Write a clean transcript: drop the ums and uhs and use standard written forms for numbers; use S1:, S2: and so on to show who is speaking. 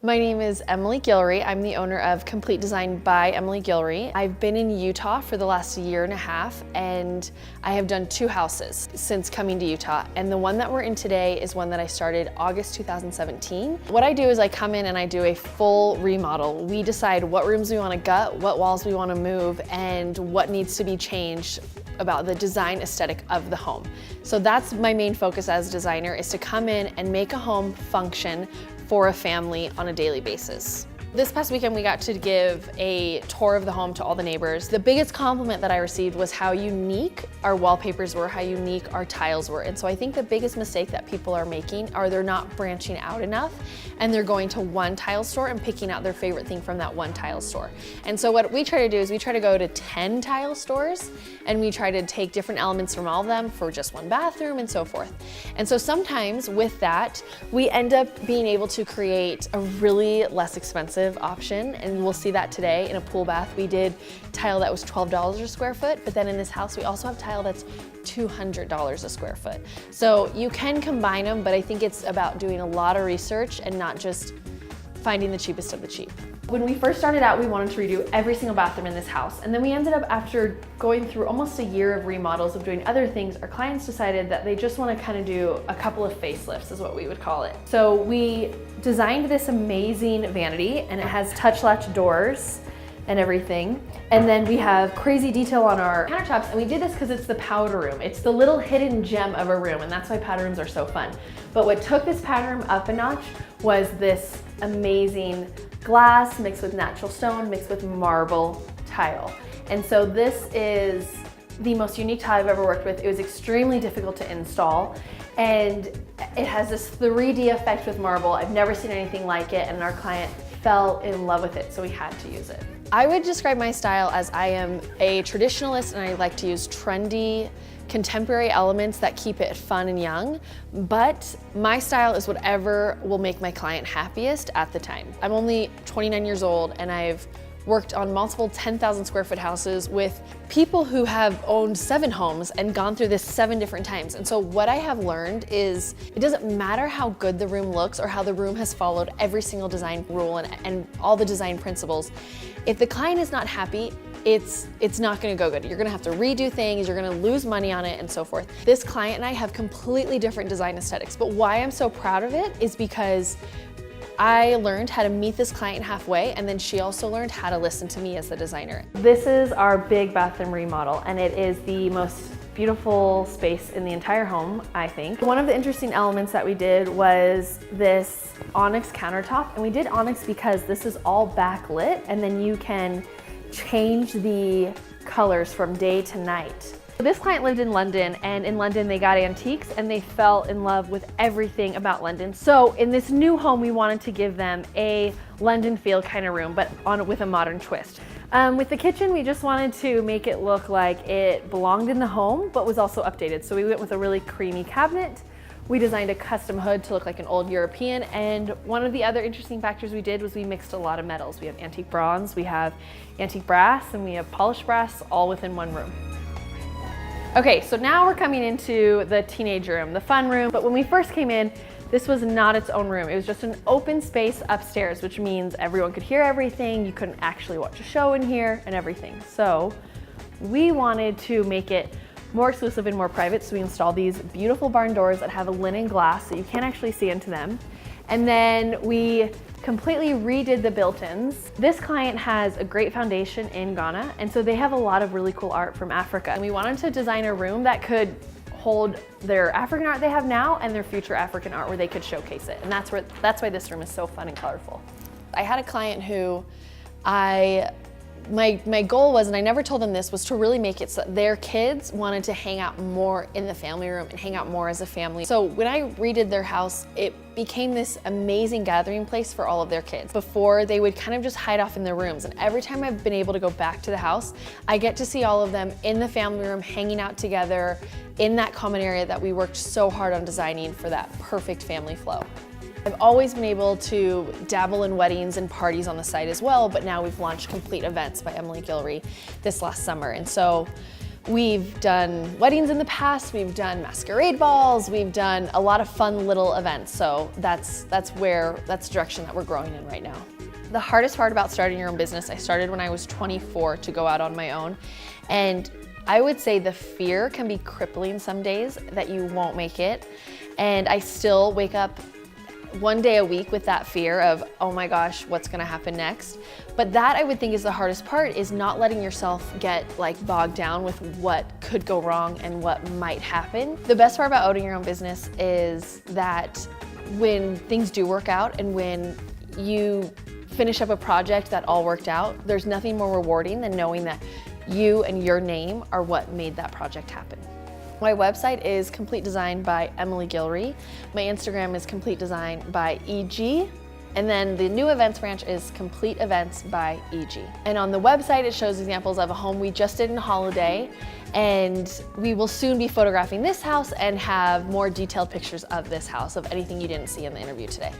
S1: My name is Emily Gillrie. I'm the owner of Complete Design by Emily Gillrie. I've been in Utah for the last year and a half, and I have done 2 houses since coming to Utah. And the one that we're in today is one that I started August 2017. What I do is I come in and I do a full remodel. We decide what rooms we want to gut, what walls we want to move, and what needs to be changed about the design aesthetic of the home. So that's my main focus as a designer, is to come in and make a home function for a family on a daily basis. This past weekend we got to give a tour of the home to all the neighbors. The biggest compliment that I received was how unique our wallpapers were, how unique our tiles were. And so I think the biggest mistake that people are making are they're not branching out enough, and they're going to one tile store and picking out their favorite thing from that one tile store. And so what we try to do is we try to go to 10 tile stores, and we try to take different elements from all of them for just one bathroom and so forth. And so sometimes with that, we end up being able to create a really less expensive option, and we'll see that today in a pool bath. We did tile that was $12 a square foot, but then in this house we also have tile that's $200 a square foot. So you can combine them, but I think it's about doing a lot of research and not just finding the cheapest of the cheap. When we first started out, we wanted to redo every single bathroom in this house. And then we ended up, after going through almost a year of remodels, of doing other things, our clients decided that they just want to kind of do a couple of facelifts, is what we would call it. So we designed this amazing vanity, and it has touch latch doors and everything. And then we have crazy detail on our countertops, and we did this because it's the powder room. It's the little hidden gem of a room, and that's why powder rooms are so fun. But what took this powder room up a notch was this amazing glass mixed with natural stone, mixed with marble tile. And so this is the most unique tile I've ever worked with. It was extremely difficult to install, and it has this 3D effect with marble. I've never seen anything like it, and our client fell in love with it, so we had to use it. I would describe my style as I am a traditionalist, and I like to use trendy, contemporary elements that keep it fun and young, but my style is whatever will make my client happiest at the time. I'm only 29 years old, and I've worked on multiple 10,000 square foot houses with people who have owned 7 homes and gone through this 7 different times. And so what I have learned is it doesn't matter how good the room looks or how the room has followed every single design rule and all the design principles. If the client is not happy, it's not gonna go good. You're gonna have to redo things, you're gonna lose money on it, and so forth. This client and I have completely different design aesthetics, but why I'm so proud of it is because I learned how to meet this client halfway, and then she also learned how to listen to me as the designer. This is our big bathroom remodel, and it is the most beautiful space in the entire home, I think. One of the interesting elements that we did was this onyx countertop, and we did onyx because this is all backlit, and then you can change the colors from day to night. This client lived in London, and in London they got antiques, and they fell in love with everything about London. So in this new home, we wanted to give them a London feel kind of room, but with a modern twist. With the kitchen, we just wanted to make it look like it belonged in the home, but was also updated. So we went with a really creamy cabinet. We designed a custom hood to look like an old European, and one of the other interesting factors we did was we mixed a lot of metals. We have antique bronze, we have antique brass, and we have polished brass, all within one room. Okay, so now we're coming into the teenage room, the fun room. But when we first came in, this was not its own room. It was just an open space upstairs, which means everyone could hear everything. You couldn't actually watch a show in here and everything. So we wanted to make it more exclusive and more private, so we installed these beautiful barn doors that have a linen glass so you can't actually see into them. And then we completely redid the built-ins. This client has a great foundation in Ghana, and so they have a lot of really cool art from Africa. And we wanted to design a room that could hold their African art they have now and their future African art where they could showcase it. And that's why this room is so fun and colorful. I had a client who my goal was, and I never told them this, was to really make it so that their kids wanted to hang out more in the family room and hang out more as a family. So when I redid their house, it became this amazing gathering place for all of their kids. Before, they would kind of just hide off in their rooms, and every time I've been able to go back to the house, I get to see all of them in the family room, hanging out together in that common area that we worked so hard on designing for that perfect family flow. I've always been able to dabble in weddings and parties on the side as well, but now we've launched Complete Events by Emily Gillrie this last summer. And so We've done weddings in the past, we've done masquerade balls, we've done a lot of fun little events. So that's the direction that we're growing in right now. The hardest part about starting your own business, I started when I was 24 to go out on my own. And I would say the fear can be crippling some days that you won't make it. And I still wake up one day a week with that fear of, oh my gosh, what's gonna happen next? But that I would think is the hardest part, is not letting yourself get like bogged down with what could go wrong and what might happen. The best part about owning your own business is that when things do work out and when you finish up a project that all worked out, there's nothing more rewarding than knowing that you and your name are what made that project happen. My website is Complete Design by Emily Gillrie. My Instagram is Complete Design by EG. And then the new events branch is Complete Events by EG. And on the website, it shows examples of a home we just did in Holiday. And we will soon be photographing this house and have more detailed pictures of this house, of anything you didn't see in the interview today.